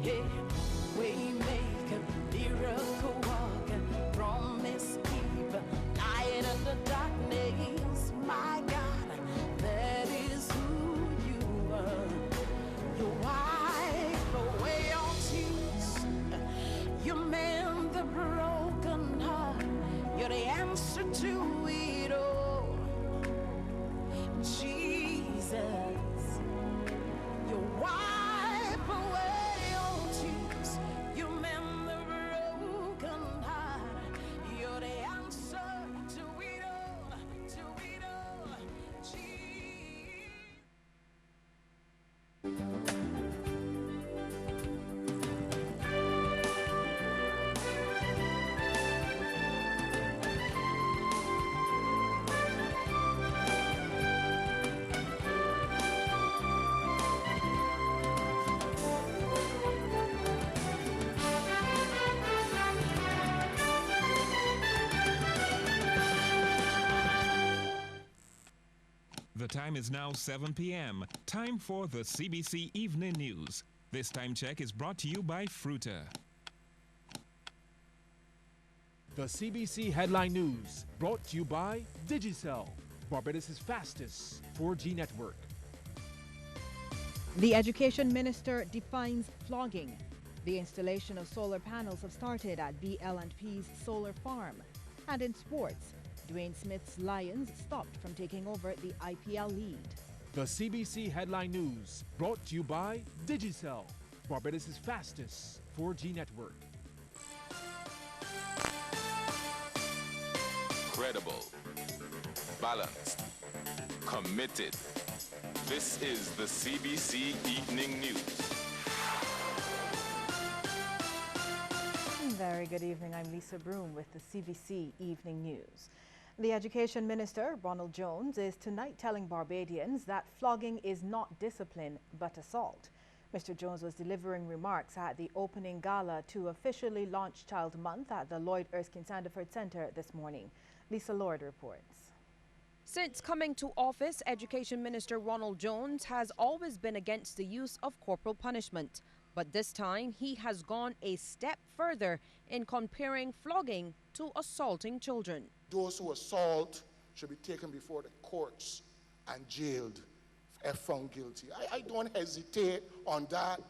Yeah, waymaker, miracle worker, promise keeper, light in the darkness. My God, that is who you are. You wipe away all tears. You mend the broken heart. You're the answer to it all. Jesus, you wipe away all tears. You mend the broken heart. You're the answer to it all. To it all. Jesus. The time is now 7 p.m. Time for the CBC Evening News. This time check is brought to you by Fruta. The CBC Headline News, brought to you by Digicel, Barbados' fastest 4G network. The Education Minister defines flogging. The installation of solar panels have started at BL&P's solar farm. And in sports, Dwayne Smith's Lions stopped from taking over the IPL lead. The CBC Headline News, brought to you by Digicel, Barbados' fastest 4G network. Credible, balanced, committed. This is the CBC Evening News. Very good evening. I'm Lisa Broom with the CBC Evening News. The Education Minister, Ronald Jones, is tonight telling Barbadians that flogging is not discipline but assault. Mr. Jones was delivering remarks at the opening gala to officially launch Child Month at the Lloyd Erskine Sandiford Centre this morning. Lisa Lord reports. Since coming to office, Education Minister Ronald Jones has always been against the use of corporal punishment. But this time, he has gone a step further in comparing flogging to assaulting children. Those who assault should be taken before the courts and jailed if found guilty. I don't hesitate on that.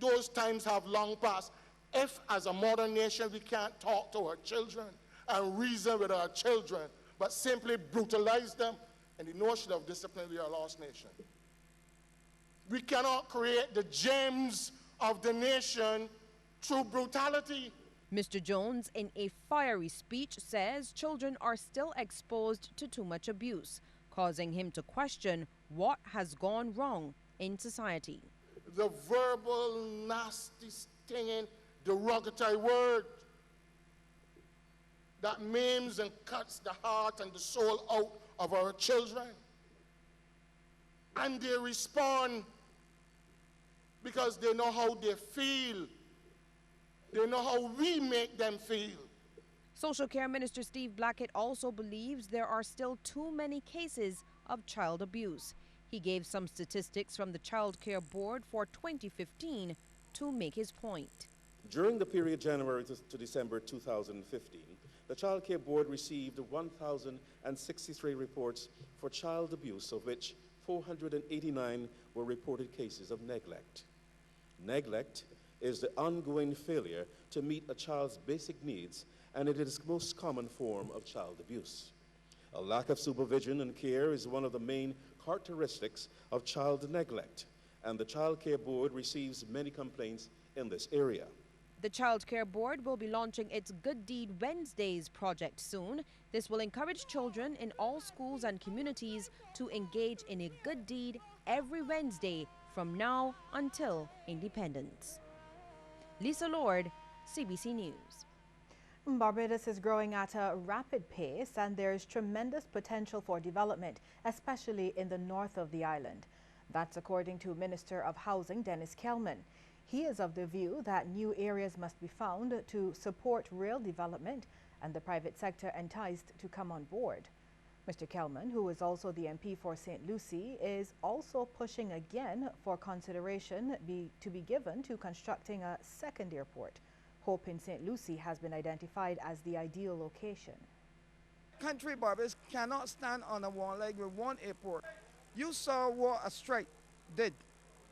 Those times have long passed. If, as a modern nation, we can't talk to our children and reason with our children, but simply brutalize them in the notion of discipline, we are a lost nation. We cannot create the gems of the nation through brutality. Mr. Jones, in a fiery speech, says children are still exposed to too much abuse, causing him to question what has gone wrong in society. The verbal, nasty, stinging, derogatory word that maims and cuts the heart and the soul out of our children. And they respond because they know how they feel. They know how we make them feel. Social Care Minister Steve Blackett also believes there are still too many cases of child abuse. He gave some statistics from the Child Care Board for 2015 to make his point. During the period January to December 2015, the Child Care Board received 1,063 reports for child abuse, of which 489 were reported cases of neglect. Neglect is the ongoing failure to meet a child's basic needs, and it is the most common form of child abuse. A lack of supervision and care is one of the main characteristics of child neglect, and the Child Care Board receives many complaints in this area. The Child Care Board will be launching its Good Deed Wednesdays project soon. This will encourage children in all schools and communities to engage in a good deed every Wednesday from now until independence. Lisa Lord, CBC News. Barbados is growing at a rapid pace, and there is tremendous potential for development, especially in the north of the island. That's according to Minister of Housing Dennis Kelman. He is of the view that new areas must be found to support real development and the private sector enticed to come on board. Mr. Kelman, who is also the MP for St. Lucie, is also pushing again for consideration to be given to constructing a second airport. Hope in St. Lucie has been identified as the ideal location. Country Barbados cannot stand on a one leg with one airport. You saw what a strike did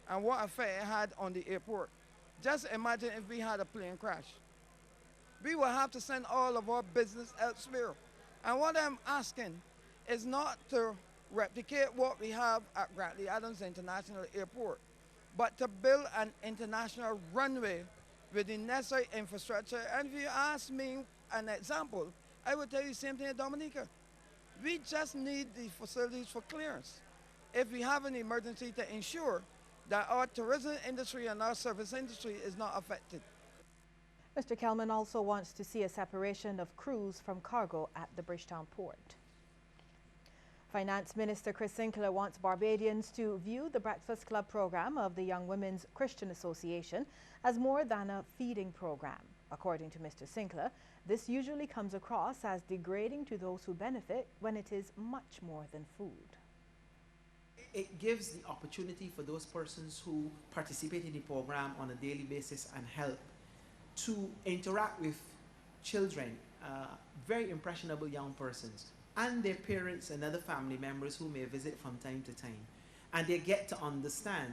and what effect it had on the airport. Just imagine if we had a plane crash. We will have to send all of our business elsewhere. And what I'm asking is not to replicate what we have at Grantley Adams International Airport, but to build an international runway with the necessary infrastructure. And if you ask me an example, I would tell you the same thing in Dominica. We just need the facilities for clearance. If we have an emergency, to ensure that our tourism industry and our service industry is not affected. Mr. Kelman also wants to see a separation of crews from cargo at the Bridgetown port. Finance Minister Chris Sinclair wants Barbadians to view the Breakfast Club program of the Young Women's Christian Association as more than a feeding program. According to Mr. Sinclair, this usually comes across as degrading to those who benefit when it is much more than food. It gives the opportunity for those persons who participate in the program on a daily basis and help to interact with children, very impressionable young persons, and their parents and other family members who may visit from time to time. And they get to understand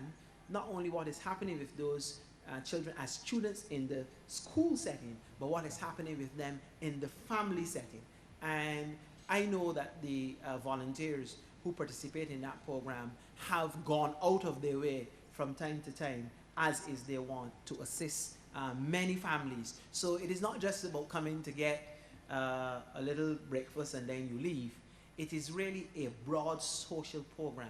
not only what is happening with those children as students in the school setting, but what is happening with them in the family setting. And I know that the volunteers who participate in that program have gone out of their way from time to time, as is their want, to assist many families. So it is not just about coming to get a little breakfast and then you leave. It is really a broad social program.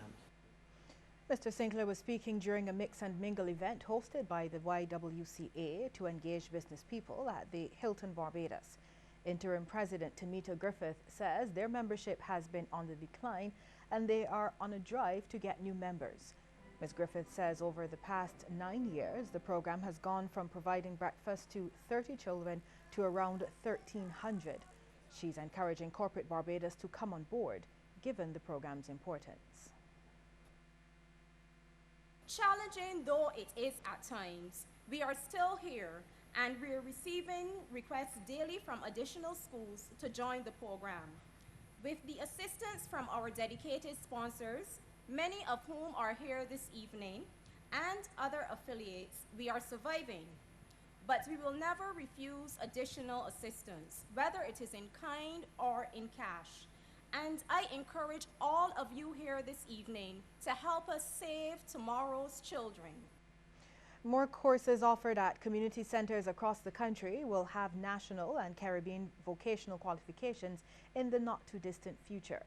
Mr. Sinclair was speaking during a mix and mingle event hosted by the YWCA to engage business people at the Hilton Barbados. Interim President Tamita Griffith says their membership has been on the decline and they are on a drive to get new members. Ms. Griffith says over the past 9 years, the program has gone from providing breakfast to 30 children to around 1,300. She's encouraging corporate Barbados to come on board, given the program's importance. Challenging though it is at times, we are still here and we're receiving requests daily from additional schools to join the program. With the assistance from our dedicated sponsors, many of whom are here this evening, and other affiliates, we are surviving. But we will never refuse additional assistance, whether it is in kind or in cash. And I encourage all of you here this evening to help us save tomorrow's children. More courses offered at community centers across the country will have national and Caribbean vocational qualifications in the not-too-distant future.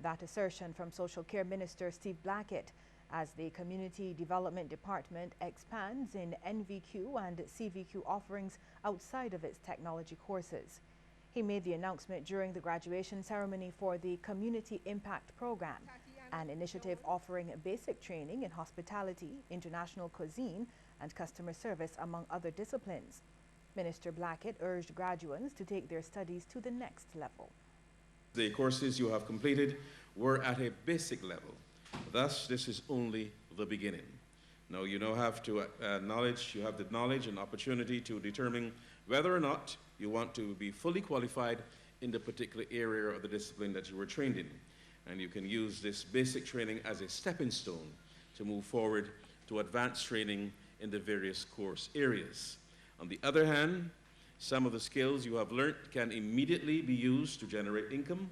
That assertion from Social Care Minister Steve Blackett as the Community Development Department expands in NVQ and CVQ offerings outside of its technology courses. He made the announcement during the graduation ceremony for the Community Impact Program, an initiative offering basic training in hospitality, international cuisine, and customer service, among other disciplines. Minister Blackett urged graduates to take their studies to the next level. The courses you have completed were at a basic level. Thus, this is only the beginning. Now, you now have to you have the knowledge and opportunity to determine whether or not you want to be fully qualified in the particular area or the discipline that you were trained in. And you can use this basic training as a stepping stone to move forward to advanced training in the various course areas. On the other hand, some of the skills you have learned can immediately be used to generate income,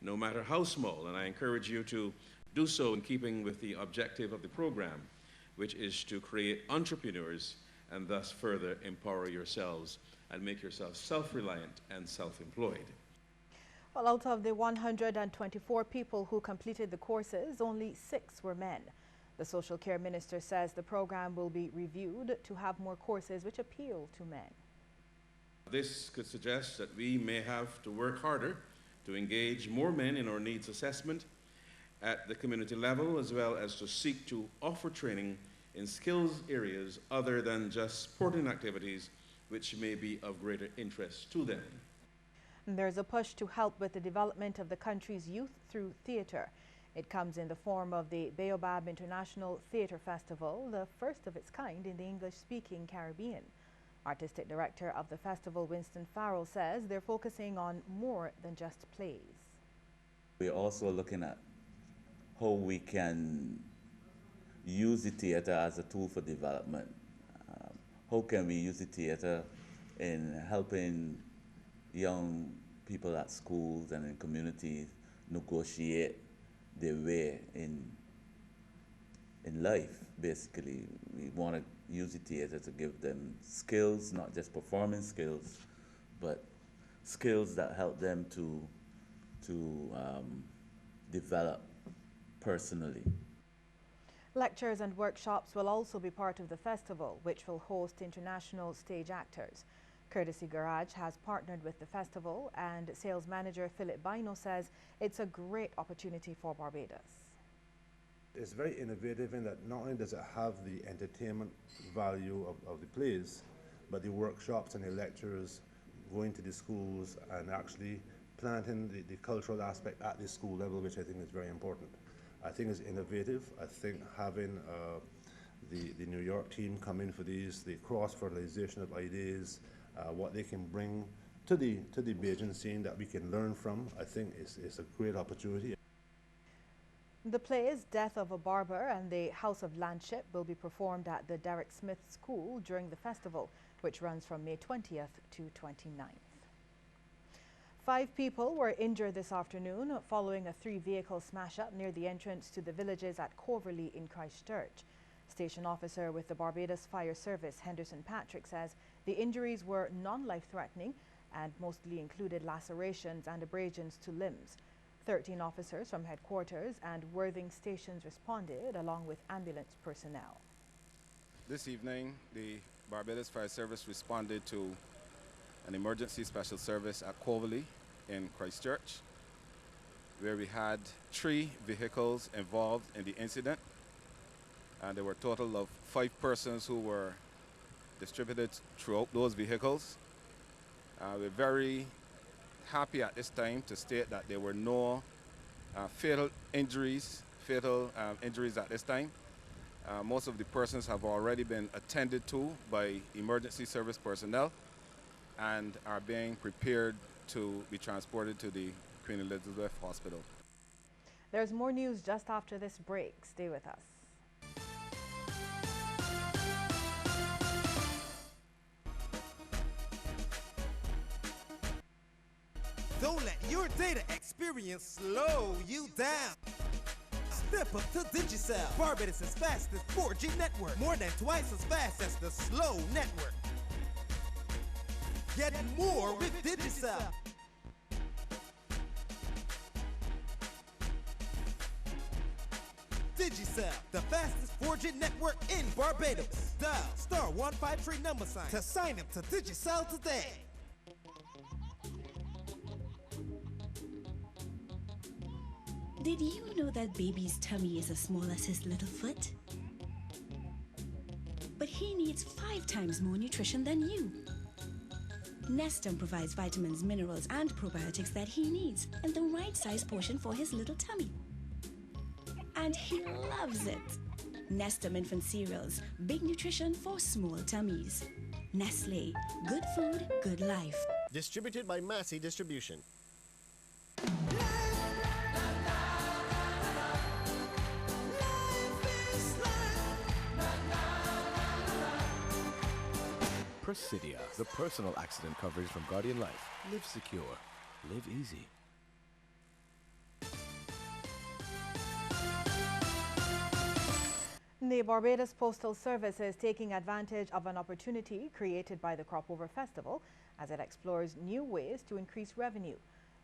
no matter how small, and I encourage you to do so in keeping with the objective of the program, which is to create entrepreneurs and thus further empower yourselves and make yourselves self-reliant and self-employed. Well, out of the 124 people who completed the courses, only 6 were men. The Social Care Minister says the program will be reviewed to have more courses which appeal to men. This could suggest that we may have to work harder to engage more men in our needs assessment at the community level, as well as to seek to offer training in skills areas other than just sporting activities which may be of greater interest to them. And there's a push to help with the development of the country's youth through theatre. It comes in the form of the Baobab International Theatre Festival, the first of its kind in the English-speaking Caribbean. Artistic director of the festival, Winston Farrell, says they're focusing on more than just plays. We're also looking at how we can use the theatre as a tool for development. How can we use the theatre in helping young people at schools and in communities negotiate their way in life, basically. We want to use the theatre to give them skills, not just performance skills, but skills that help them to develop personally. Lectures and workshops will also be part of the festival, which will host international stage actors. Courtesy Garage has partnered with the festival, and sales manager Philip Bino says it's a great opportunity for Barbados. It's very innovative in that not only does it have the entertainment value of the plays, but the workshops and the lectures going to the schools and actually planting the cultural aspect at the school level, which I think is very important. I think it's innovative. I think having the New York team come in for these, the cross-fertilization of ideas, what they can bring to the Bajan scene that we can learn from, I think is a great opportunity. The plays Death of a Barber and The House of Landship will be performed at the Derek Smith School during the festival, which runs from May 20th to 29th. 5 people were injured this afternoon following a 3-vehicle smash-up near the entrance to the villages at Coverley in Christchurch. Station officer with the Barbados Fire Service, Henderson Patrick, says the injuries were non-life-threatening and mostly included lacerations and abrasions to limbs. 13 officers from headquarters and Worthing stations responded, along with ambulance personnel. This evening, the Barbados Fire Service responded to an emergency special service at Coverley in Christchurch, where we had 3 vehicles involved in the incident. And there were a total of 5 persons who were distributed throughout those vehicles. We're very happy at this time to state that there were no fatal injuries at this time. Most of the persons have already been attended to by emergency service personnel and are being prepared to be transported to the Queen Elizabeth Hospital. There's more news just after this break. Stay with us. Don't let your data experience slow you down. Step up to Digicel, Barbados' fastest 4G network, more than twice as fast as the slow network. Get more with Digicel. Digicel, the fastest 4G network in Barbados. Dial *153 to sign up to Digicel today. Did you know that baby's tummy is as small as his little foot? But he needs 5 times more nutrition than you. Nestum provides vitamins, minerals, and probiotics that he needs in the right size portion for his little tummy. And he loves it. Nestum infant cereals, big nutrition for small tummies. Nestle, good food, good life. Distributed by Massey Distribution. Presidia, the personal accident coverage from Guardian Life. Live secure. Live easy. The Barbados Postal Service is taking advantage of an opportunity created by the Cropover Festival as it explores new ways to increase revenue.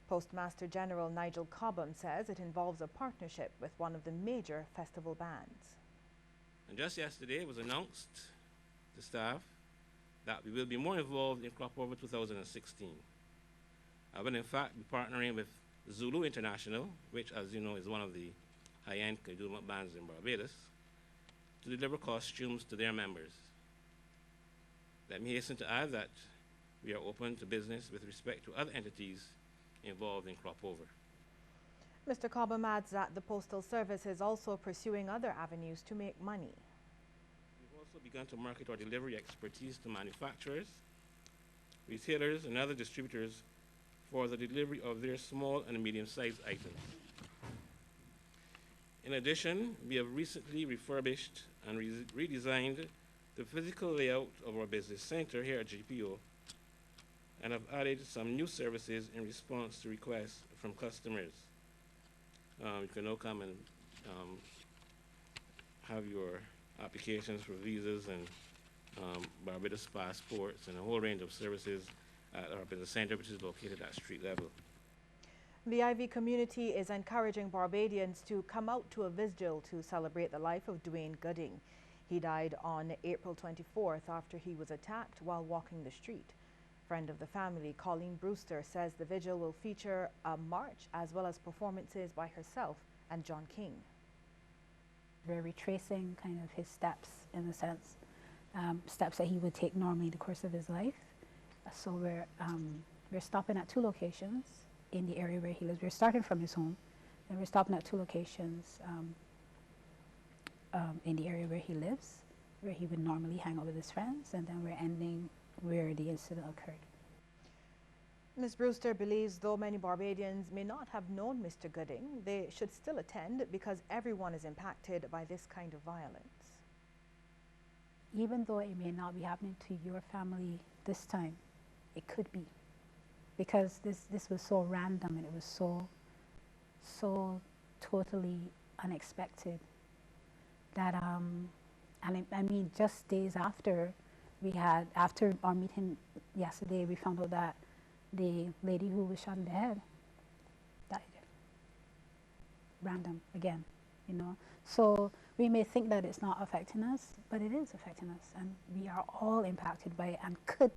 Postmaster General Nigel Cobham says it involves a partnership with one of the major festival bands. And just yesterday it was announced to staff that we will be more involved in Cropover 2016. I will in fact be partnering with Zulu International, which as you know is one of the high-end Kaduma bands in Barbados, to deliver costumes to their members. Let me hasten to add that we are open to business with respect to other entities involved in crop over. Mr. Cobham adds that the Postal Service is also pursuing other avenues to make money. We've also begun to market our delivery expertise to manufacturers, retailers, and other distributors for the delivery of their small and medium-sized items. In addition, we have recently refurbished and redesigned the physical layout of our business center here at GPO and have added some new services in response to requests from customers. You can now come and have your applications for visas and Barbados passports and a whole range of services at our business center, which is located at street level. The Ivy community is encouraging Barbadians to come out to a vigil to celebrate the life of Dwayne Gooding. He died on April 24th after he was attacked while walking the street. Friend of the family, Colleen Brewster, says the vigil will feature a march as well as performances by herself and John King. We're retracing kind of his steps, in a sense, steps that he would take normally in the course of his life. So we're stopping at 2 locations in the area where he lives. We're starting from his home, and we're stopping at 2 locations in the area where he lives, where he would normally hang out with his friends, and then we're ending where the incident occurred. Ms. Brewster believes though many Barbadians may not have known Mr. Gooding, they should still attend because everyone is impacted by this kind of violence. Even though it may not be happening to your family this time, it could be. Because this was so random and it was so totally unexpected that, and I mean, just days after after our meeting yesterday, we found out that the lady who was shot in the head died. Random, again, you know. So we may think that it's not affecting us, but it is affecting us, and we are all impacted by it and could